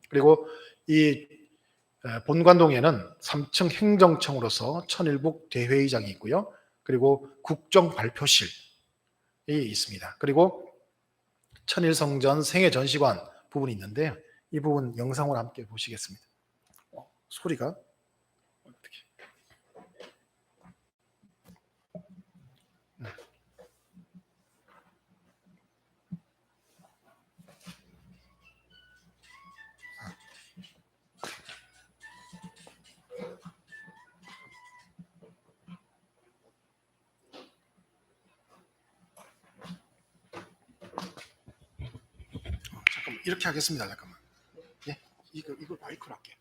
그리고 이 본관동에는 3층 행정청으로서 천일국 대회의장이 있고요. 그리고 국정발표실이 있습니다. 그리고 천일성전 생애전시관 부분이 있는데, 이 부분 영상으로 함께 보시겠습니다. 소리가 어떻게? 잠깐만, 이렇게 하겠습니다. 잠깐만. 예, 이거 마이크로 할게.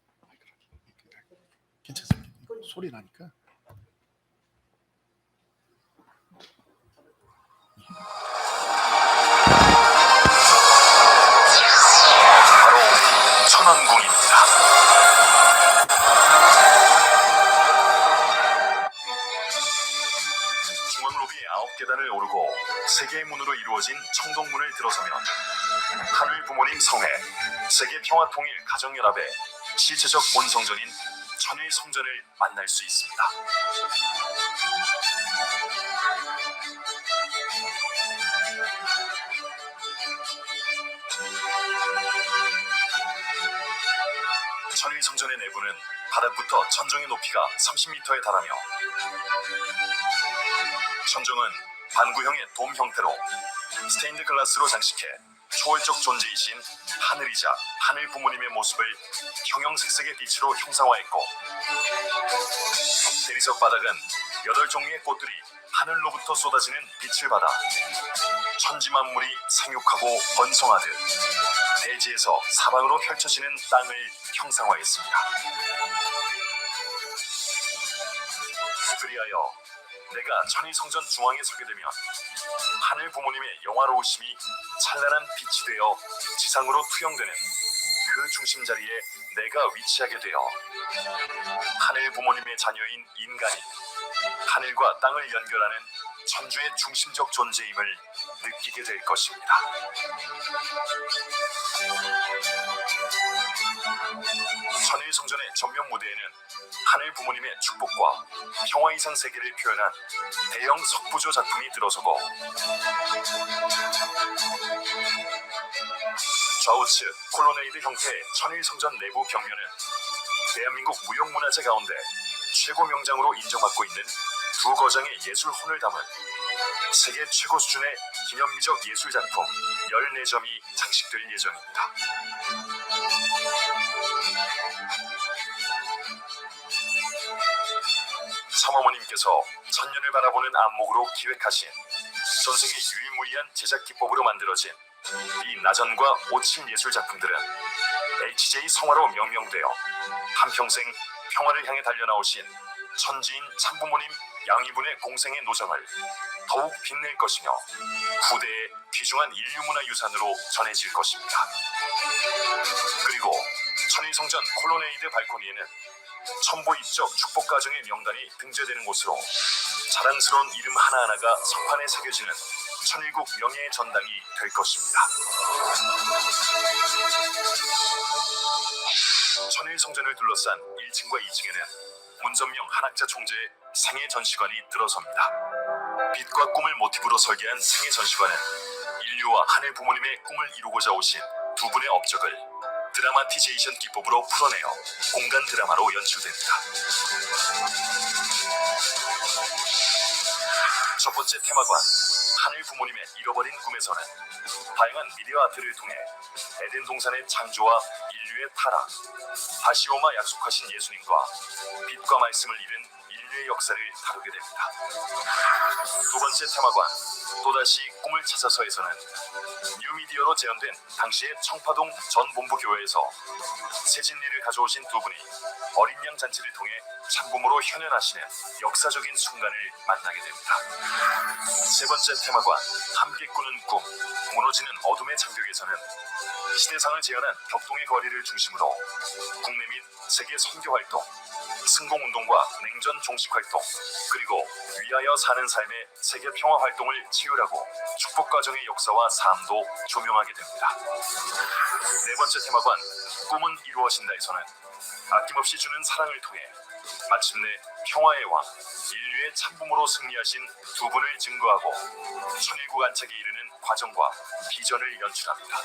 괜찮습니다. 이거 소리 나니까. 바로 천원궁입니다. 중앙로비의 9계단을 오르고 3개의 문으로 이루어진 청동문을 들어서면 하늘 부모님 성회, 세계 평화 통일 가정연합의 실체적 본성전인 천일성전을 만날 수 있습니다. 천일성전의 내부는 바닥부터 천정의 높이가 30m에 달하며 천정은 반구형의 돔 형태로 스테인드 글라스로 장식해 초월적 존재이신 하늘이자 하늘 부모님의 모습을 형형색색의 빛으로 형상화했고, 대리석 바닥은 8종류의 꽃들이 하늘로부터 쏟아지는 빛을 받아 천지만물이 생육하고 번성하듯 대지에서 사방으로 펼쳐지는 땅을 형상화했습니다. 그리하여 내가 천일성전 중앙에 서게 되면 하늘 부모님의 영화로우심이 찬란한 빛이 되어 지상으로 투영되는 그 중심 자리에 내가 위치하게 되어 하늘 부모님의 자녀인 인간이 하늘과 땅을 연결하는 천주의 중심적 존재임을 느끼게 될 것입니다. 천일성전의 전면 무대에는 하늘 부모님의 축복과 평화 이상 세계를 표현한 대형 석부조 작품이 들어서고, 좌우측 콜로네이드 형태의 천일성전 내부 벽면은 대한민국 무형문화재 가운데 최고 명장으로 인정받고 있는 두 거장의 예술혼을 담은 세계 최고 수준의 기념비적 예술작품 14점이 장식될 예정입니다. 참어머님께서 천년을 바라보는 안목으로 기획하신 전세계 유일무이한 제작 기법으로 만들어진 이 나전과 오침 예술작품들은 HJ 성화로 명명되어 한평생 평화를 향해 달려나오신 천지인 참부모님 양이분의 공생의 노정을 더욱 빛낼 것이며 후대의 귀중한 인류문화유산으로 전해질 것입니다. 그리고 천일성전 콜로네이드 발코니에는 천보 입적 축복 가정의 명단이 등재되는 곳으로 자랑스러운 이름 하나하나가 석판에 새겨지는 천일국 명예의 전당이 될 것입니다. 천일성전을 둘러싼 1층과 2층에는 문선명 한학자 총재의 생애 전시관이 들어섭니다. 빛과 꿈을 모티브로 설계한 생애 전시관은 인류와 하늘 부모님의 꿈을 이루고자 오신 두 분의 업적을 드라마티제이션 기법으로 풀어내어 공간 드라마로 연출됩니다. 첫 번째 테마관 하늘 부모님의 잃어버린 꿈에서는 다양한 미디어 아트를 통해 에덴 동산의 창조와 인류의 타락, 다시 오마 약속하신 예수님과 빛과 말씀을 잃은 인류의 역사를 다루게 됩니다. 두 번째 테마관, 또다시 꿈을 찾아서에서는 뉴미디어로 재현된 당시의 청파동 전 본부교회에서 새 진리를 가져오신 두 분이 어린 양 잔치를 통해 참부모로 현현하시는 역사적인 순간을 만나게 됩니다. 세 번째 테마관, 함께 꾸는 꿈, 무너지는 어둠의 장벽에서는 시대상을 재현한 격동의 거리를 중심으로 국내 및 세계 선교 활동, 승공운동과 냉전 종식 활동, 그리고 위하여 사는 삶의 세계 평화 활동을 치유하고 축복 과정의 역사와 삶도 조명하게 됩니다. 네 번째 테마관, 꿈은 이루어진다에서는 아낌없이 주는 사랑을 통해 마침내 평화의 왕, 인류의 참부모로 승리하신 두 분을 증거하고 천일국 안착에 이르는 과정과 비전을 연출합니다.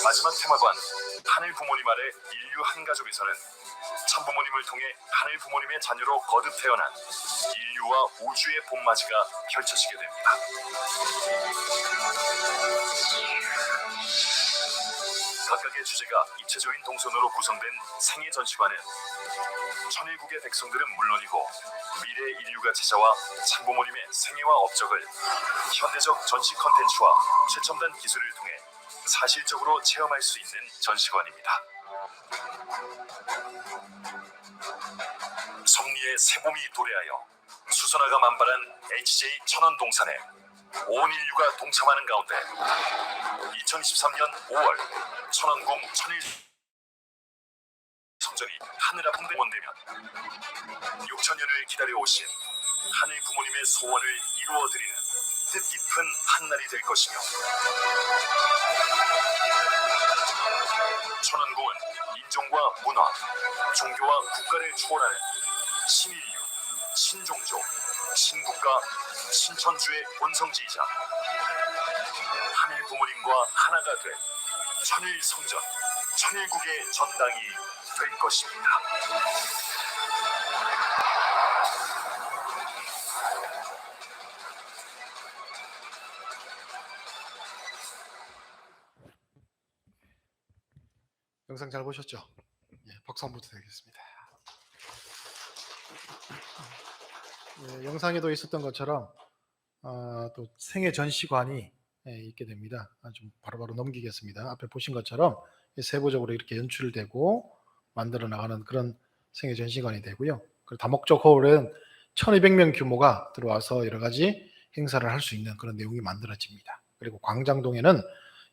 마지막 테마관, 하늘 부모님 아래 인류 한 가족에서는 참부모님을 통해 하늘 부모님의 자녀로 거듭 태어난 인류와 우주의 봄맞이가 펼쳐지게 됩니다. 각각의 주제가 입체적인 동선으로 구성된 생애 전시관은 천일국의 백성들은 물론이고 미래의 인류가 찾아와 참부모님의 생애와 업적을 현대적 전시 컨텐츠와 최첨단 기술을 통해 사실적으로 체험할 수 있는 전시관입니다. 섭리의 새봄이 도래하여 수선화가 만발한 HJ 천원동산에 온 인류가 동참하는 가운데 2023년 5월 천원궁 천일 성전이 하늘 아픈 원되면 6천년을 기다려오신 하늘 부모님의 소원을 이루어드리는 뜻깊은 한날이 될 것이며, 천원궁은 인종과 문화, 종교와 국가를 초월하는 신인류, 신종족, 신국가, 신천주의 본성지이자 하늘 부모님과 하나가 된 천일 성전, 천일국의 전당이 될 것입니다. 영상 잘 보셨죠? 예, 박수 한번 부탁드리겠습니다. 예, 영상에도 있었던 것처럼 또 생애 전시관이 있게 됩니다. 좀 바로바로 넘기겠습니다. 앞에 보신 것처럼 세부적으로 이렇게 연출되고 만들어 나가는 그런 생애 전시관이 되고요. 그리고 다목적 홀은 1200명 규모가 들어와서 여러 가지 행사를 할 수 있는 그런 내용이 만들어집니다. 그리고 광장동에는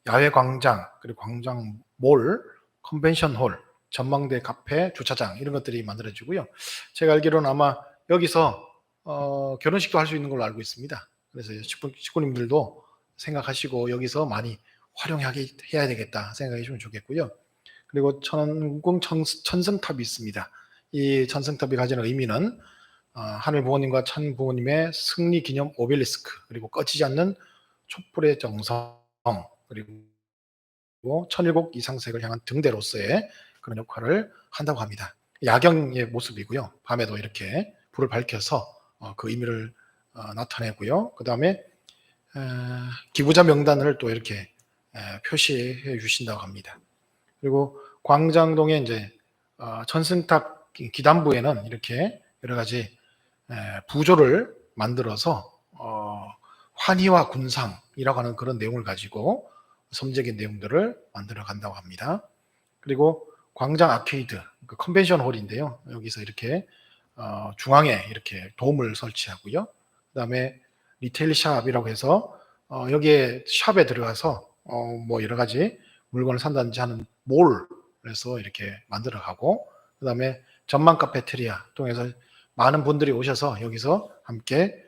야외 광장, 그리고 광장몰, 컨벤션 홀, 전망대 카페, 주차장 이런 것들이 만들어지고요. 제가 알기로는 아마 여기서 결혼식도 할 수 있는 걸로 알고 있습니다. 그래서 식구님들도 생각하시고 여기서 많이 활용하게 해야 되겠다 생각해 주시면 좋겠고요. 그리고 천원궁 천승탑이 있습니다. 이 천승탑이 가지는 의미는 하늘 부모님과 천 부모님의 승리 기념 오벨리스크, 그리고 꺼지지 않는 촛불의 정성, 그리고 천일국 이상색을 향한 등대로서의 그런 역할을 한다고 합니다. 야경의 모습이고요. 밤에도 이렇게 불을 밝혀서 그 의미를 나타내고요. 그 다음에 기부자 명단을 또 이렇게 표시해 주신다고 합니다. 그리고 광장동의 이제 천승탑 기단부에는 이렇게 여러 가지 부조를 만들어서 환희와 군상이라고 하는 그런 내용을 가지고 섬적인 내용들을 만들어 간다고 합니다. 그리고 광장 아케이드, 그 컨벤션 홀인데요. 여기서 이렇게 중앙에 이렇게 돔을 설치하고요. 그 다음에 리테일 샵이라고 해서 여기에 샵에 들어가서 뭐 여러 가지 물건을 산다든지 하는 몰에서 이렇게 만들어 가고, 그 다음에 전망 카페테리아 통해서 많은 분들이 오셔서 여기서 함께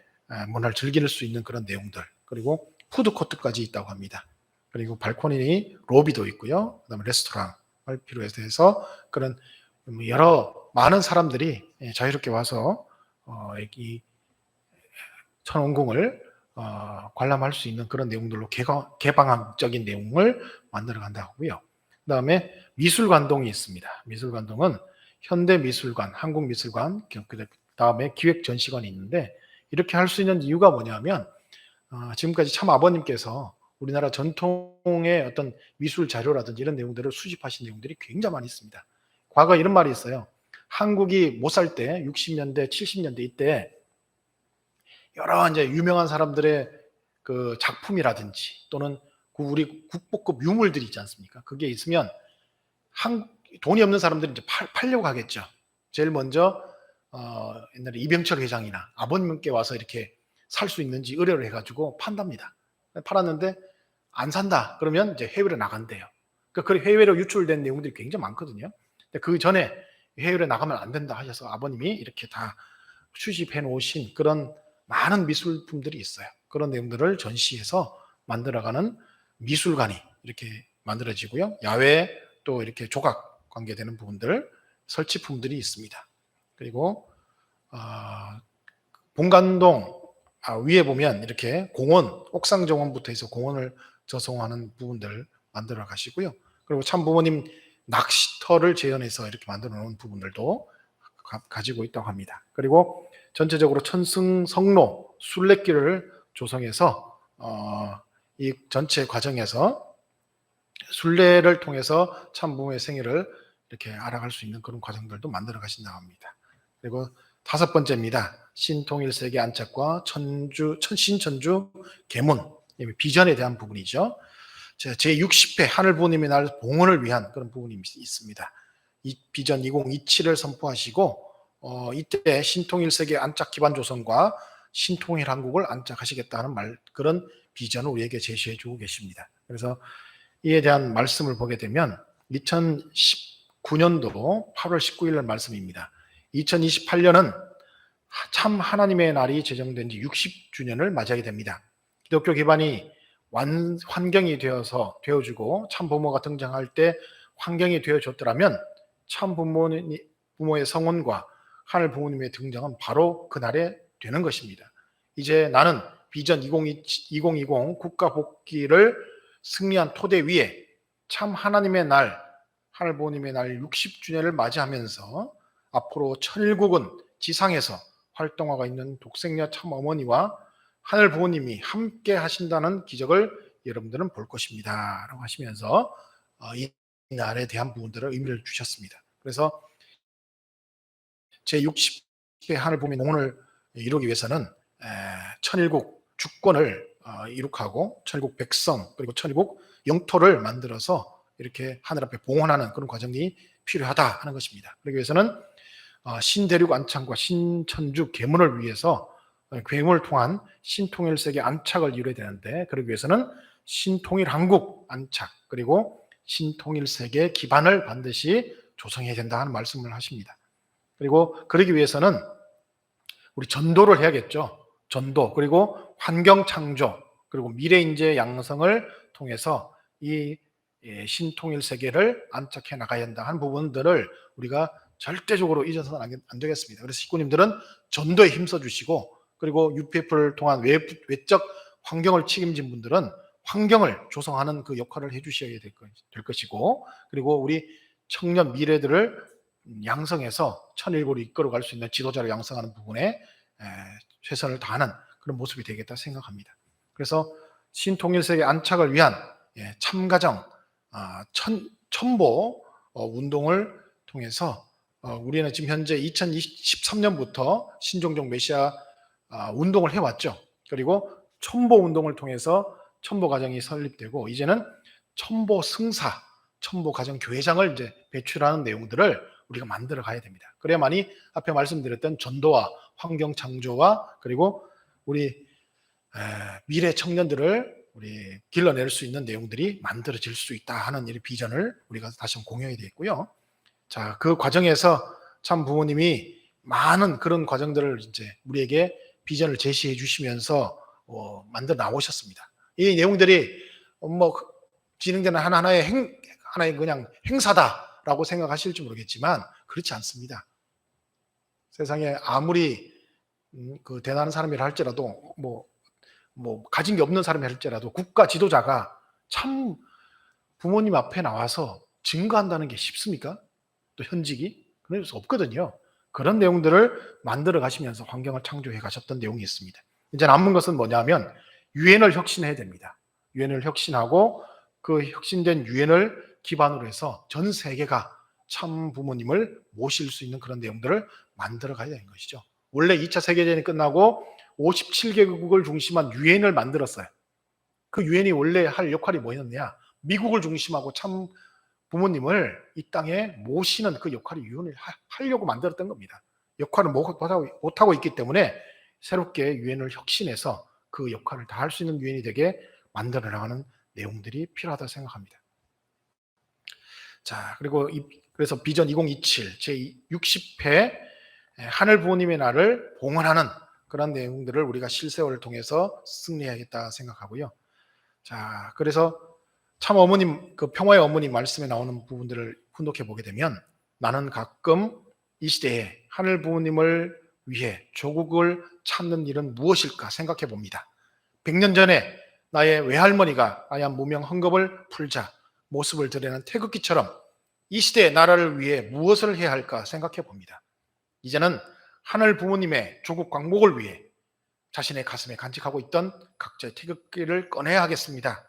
문화를 즐길 수 있는 그런 내용들, 그리고 푸드코트까지 있다고 합니다. 그리고 발코니 로비도 있고요. 그 다음에 레스토랑을 필요해서 해서 그런 여러 많은 사람들이 자유롭게 와서 이 천원궁을 관람할 수 있는 그런 내용들로 개방적인 내용을 만들어 간다고 하고요. 그 다음에 미술관동이 있습니다. 미술관동은 현대미술관, 한국미술관, 그 다음에 기획전시관이 있는데, 이렇게 할 수 있는 이유가 뭐냐면 지금까지 참 아버님께서 우리나라 전통의 어떤 미술 자료라든지 이런 내용들을 수집하신 내용들이 굉장히 많이 있습니다. 과거 이런 말이 있어요. 한국이 못 살 때 60년대, 70년대 이때 여러 이제 유명한 사람들의 그 작품이라든지 또는 우리 국보급 유물들이 있지 않습니까? 그게 있으면 돈이 없는 사람들이 이제 팔려고 하겠죠. 제일 먼저 옛날에 이병철 회장이나 아버님께 와서 이렇게 살 수 있는지 의뢰를 해가지고 판답니다. 팔았는데 안 산다. 그러면 이제 해외로 나간대요. 그러니까 해외로 유출된 내용들이 굉장히 많거든요. 근데 그 전에 해외로 나가면 안 된다 하셔서 아버님이 이렇게 다 수집해 놓으신 그런 많은 미술품들이 있어요. 그런 내용들을 전시해서 만들어가는 미술관이 이렇게 만들어지고요. 야외에 또 이렇게 조각 관계되는 부분들, 설치품들이 있습니다. 그리고 본관동 위에 보면 이렇게 공원, 옥상 정원부터 해서 공원을 조성하는 부분들 만들어 가시고요. 그리고 참부모님 낚시터를 재현해서 이렇게 만들어 놓은 부분들도 가지고 있다고 합니다. 그리고 전체적으로 천승성로 순례길을 조성해서 이 전체 과정에서 순례를 통해서 참부모의 생애를 이렇게 알아갈 수 있는 그런 과정들도 만들어 가신다고 합니다. 그리고 5번째입니다. 신통일세계 안착과 신천주 계문, 비전에 대한 부분이죠. 제60회 하늘부모님의 날 봉헌을 위한 그런 부분이 있습니다. 이 비전 2027을 선포하시고 이때 신통일세계 안착 기반 조성과 신통일 한국을 안착하시겠다는 그런 비전을 우리에게 제시해 주고 계십니다. 그래서 이에 대한 말씀을 보게 되면 2019년도 8월 19일 날 말씀입니다. 2028년은 참 하나님의 날이 제정된 지 60주년을 맞이하게 됩니다. 기독교 기반이 환경이 되어주고 참 부모가 등장할 때 환경이 되어줬더라면 참 부모의 성원과 하늘 부모님의 등장은 바로 그날에 되는 것입니다. 이제 나는 비전 2020 국가 복귀를 승리한 토대 위에 참 하나님의 날, 하늘 부모님의 날 60주년을 맞이하면서 앞으로 천일국은 지상에서 활동하고 있는 독생녀 참 어머니와 하늘 부모님이 함께 하신다는 기적을 여러분들은 볼 것입니다. 라고 하시면서 이 날에 대한 부분들을 의미를 주셨습니다. 그래서 제60회 하늘 부모님의 농헌을 이루기 위해서는 천일국 주권을 이룩하고 천일국 백성 그리고 천일국 영토를 만들어서 이렇게 하늘 앞에 봉헌하는 그런 과정이 필요하다 하는 것입니다. 그러기 위해서는 신대륙 안착과 신천주 계문을 위해서 계문을 통한 신통일세계 안착을 이루어야 되는데 그러기 위해서는 신통일 한국 안착 그리고 신통일세계 기반을 반드시 조성해야 된다 하는 말씀을 하십니다. 그리고 그러기 위해서는 우리 전도를 해야겠죠. 전도 그리고 환경 창조 그리고 미래 인재 양성을 통해서 이 신통일 세계를 안착해 나가야 한다 하는 부분들을 우리가 절대적으로 잊어서는 안 되겠습니다. 그래서 식구님들은 전도에 힘써 주시고 그리고 UPF를 통한 외적 환경을 책임진 분들은 환경을 조성하는 그 역할을 해주셔야 될 것이고 그리고 우리 청년 미래들을 양성해서 천일국을 이끌어갈 수 있는 지도자를 양성하는 부분에 최선을 다하는 그런 모습이 되겠다 생각합니다. 그래서 신통일세계 안착을 위한 참가정 첨보 운동을 통해서 우리는 지금 현재 2013년부터 신종종 메시아 운동을 해왔죠. 그리고 첨보 운동을 통해서 첨보 가정이 설립되고 이제는 첨보 승사, 첨보 가정 교회장을 이제 배출하는 내용들을 우리가 만들어 가야 됩니다. 그래야만이 앞에 말씀드렸던 전도와 환경 창조와 그리고 우리 미래 청년들을 우리 길러낼 수 있는 내용들이 만들어질 수 있다 하는 이 비전을 우리가 다시 한번 공유해야 되겠고요. 자, 그 과정에서 참 부모님이 많은 그런 과정들을 이제 우리에게 비전을 제시해 주시면서 만들어 나오셨습니다. 이 내용들이 진행되는 하나의 그냥 행사다라고 생각하실지 모르겠지만 그렇지 않습니다. 세상에 아무리 그 대단한 사람이라 할지라도 가진 게 없는 사람이 할지라도 국가 지도자가 참 부모님 앞에 나와서 증거한다는 게 쉽습니까? 또 현직이? 그럴 수 없거든요. 그런 내용들을 만들어 가시면서 환경을 창조해 가셨던 내용이 있습니다. 이제 남은 것은 뭐냐면 유엔을 혁신해야 됩니다. 유엔을 혁신하고 그 혁신된 유엔을 기반으로 해서 전 세계가 참 부모님을 모실 수 있는 그런 내용들을 만들어 가야 되는 것이죠. 원래 2차 세계대전이 끝나고 57개국을 중심한 유엔을 만들었어요. 그 유엔이 원래 할 역할이 뭐였느냐? 미국을 중심하고 참 부모님을 이 땅에 모시는 그 역할을 유엔을 하려고 만들었던 겁니다. 역할을 못하고 있기 때문에 새롭게 유엔을 혁신해서 그 역할을 다 할 수 있는 유엔이 되게 만들어 나가는 내용들이 필요하다고 생각합니다. 자, 그리고 그래서 비전 2027 제60회 하늘 부모님의 날을 봉헌하는 그런 내용들을 우리가 실세월을 통해서 승리해야겠다 생각하고요. 자, 그래서 참 어머님, 그 평화의 어머님 말씀에 나오는 부분들을 훈독해 보게 되면 나는 가끔 이 시대에 하늘 부모님을 위해 조국을 찾는 일은 무엇일까 생각해 봅니다. 100년 전에 나의 외할머니가 아얀 무명 헝겊을 풀자 모습을 드러내는 태극기처럼 이 시대의 나라를 위해 무엇을 해야 할까 생각해 봅니다. 이제는 하늘 부모님의 조국 광복을 위해 자신의 가슴에 간직하고 있던 각자의 태극기를 꺼내야 하겠습니다.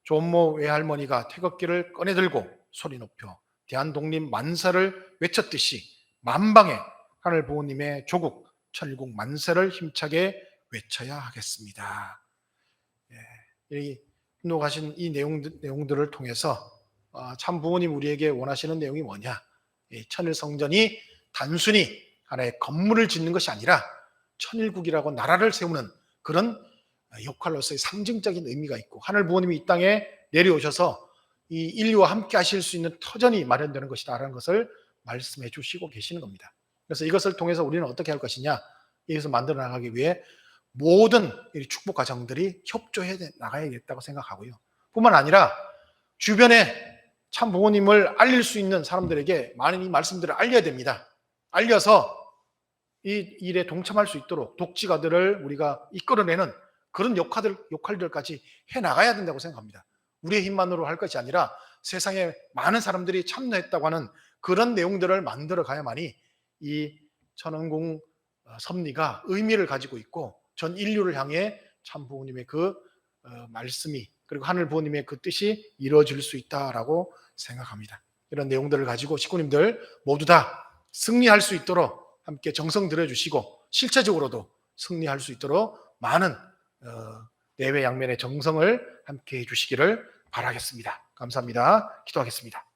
조모 외할머니가 태극기를 꺼내들고 소리 높여 대한독립 만세를 외쳤듯이 만방에 하늘 부모님의 조국 천일국 만세를 힘차게 외쳐야 하겠습니다. 이 훈독하신 이 내용들을 통해서 참 부모님 우리에게 원하시는 내용이 뭐냐? 천일성전이 단순히 하나의 건물을 짓는 것이 아니라 천일국이라고 나라를 세우는 그런 역할로서의 상징적인 의미가 있고 하늘 부모님이 이 땅에 내려오셔서 이 인류와 함께 하실 수 있는 터전이 마련되는 것이다라는 것을 말씀해 주시고 계시는 겁니다. 그래서 이것을 통해서 우리는 어떻게 할 것이냐? 여기서 만들어 나가기 위해 모든 축복 가정들이 협조해 나가야겠다고 생각하고요. 뿐만 아니라 주변에 참 부모님을 알릴 수 있는 사람들에게 많은 이 말씀들을 알려야 됩니다. 알려서 이 일에 동참할 수 있도록 독지가들을 우리가 이끌어내는 그런 역할들까지 해나가야 된다고 생각합니다. 우리의 힘만으로 할 것이 아니라 세상에 많은 사람들이 참여했다고 하는 그런 내용들을 만들어 가야만이 이 천원궁 섭리가 의미를 가지고 있고 전 인류를 향해 참 부모님의 그 말씀이 그리고 하늘 부모님의 그 뜻이 이루어질 수 있다라고 생각합니다. 이런 내용들을 가지고 식구님들 모두 다 승리할 수 있도록 함께 정성 들여주시고 실체적으로도 승리할 수 있도록 많은 내외 양면의 정성을 함께 해주시기를 바라겠습니다. 감사합니다. 기도하겠습니다.